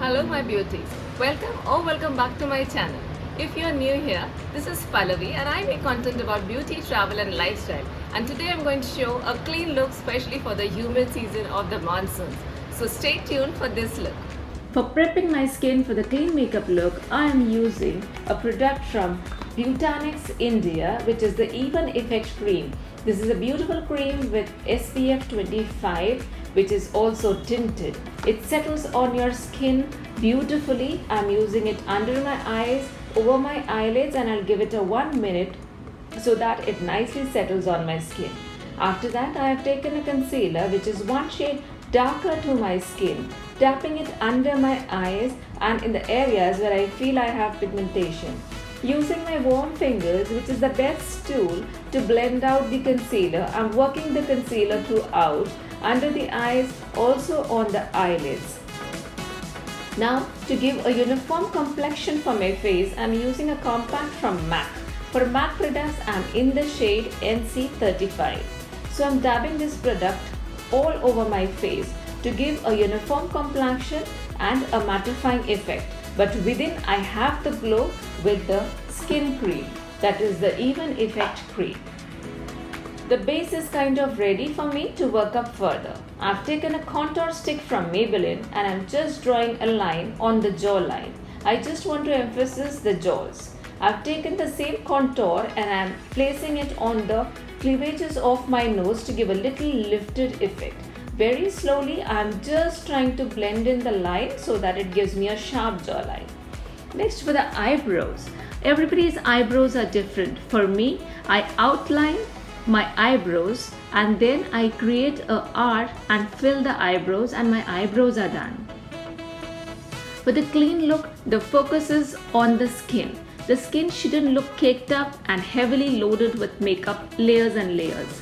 Hello my beauties, welcome back to my channel. If you are new here, this is Pallavi and I make content about beauty, travel and lifestyle, and today I'm going to show a clean look especially for the humid season of the monsoons. So stay tuned for this look. For prepping my skin for the clean makeup look, I am using a product from Botanics India, which is the Even Effect Cream. This is a beautiful cream with SPF 25, which is also tinted. It settles on your skin beautifully. I'm using it under my eyes, over my eyelids, and I'll give it a 1 minute so that it nicely settles on my skin. After that, I have taken a concealer which is one shade darker to my skin, tapping it under my eyes and in the areas where I feel I have pigmentation. Using my warm fingers, which is the best tool to blend out the concealer, I'm working the concealer throughout, under the eyes, also on the eyelids. Now, to give a uniform complexion for my face, I'm using a compact from MAC. For MAC products, I'm in the shade NC35. So I'm dabbing this product all over my face to give a uniform complexion and a mattifying effect. But within, I have the glow with the skin cream, that is the Even Effect cream. The base is kind of ready for me to work up further. I've taken a contour stick from Maybelline and I'm just drawing a line on the jawline. I just want to emphasize the jaws. I've taken the same contour and I'm placing it on the cleavages of my nose to give a little lifted effect. Very slowly, I'm just trying to blend in the line so that it gives me a sharp jawline. Next, for the eyebrows. Everybody's eyebrows are different. For me, I outline my eyebrows and then I create a arc and fill the eyebrows and my eyebrows are done. For the clean look, the focus is on the skin. The skin shouldn't look caked up and heavily loaded with makeup, layers and layers.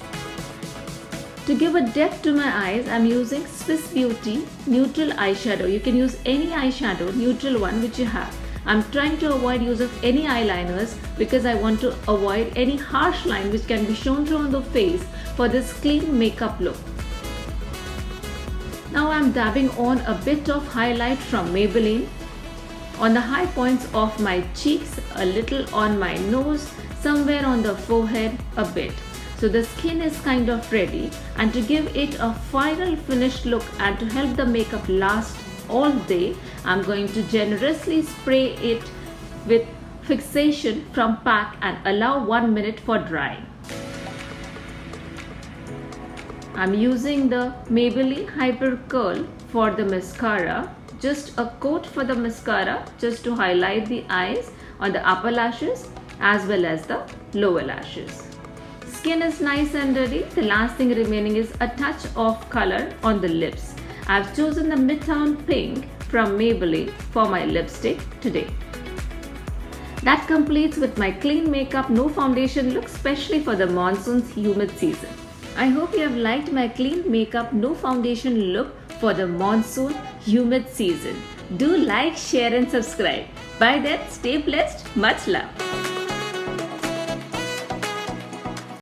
To give a depth to my eyes, I'm using Swiss Beauty neutral eyeshadow. You can use any eyeshadow, neutral one which you have. I'm trying to avoid use of any eyeliners because I want to avoid any harsh line which can be shown through on the face for this clean makeup look. Now I'm dabbing on a bit of highlight from Maybelline on the high points of my cheeks, a little on my nose, somewhere on the forehead a bit. So the skin is kind of ready, and to give it a final finished look and to help the makeup last all day, I'm going to generously spray it with Fixation from pack and allow 1 minute for drying. I'm using the Maybelline Hypercurl for the mascara, just a coat for the mascara just to highlight the eyes on the upper lashes as well as the lower lashes. Skin is nice and ready. The last thing remaining is a touch of color on the lips. I've chosen the Midtown Pink from Maybelline for my lipstick today. That completes with my clean makeup, no foundation look, especially for the monsoon's humid season. I hope you have liked my clean makeup, no foundation look for the monsoon humid season. Do like, share and subscribe. By then, stay blessed. Much love.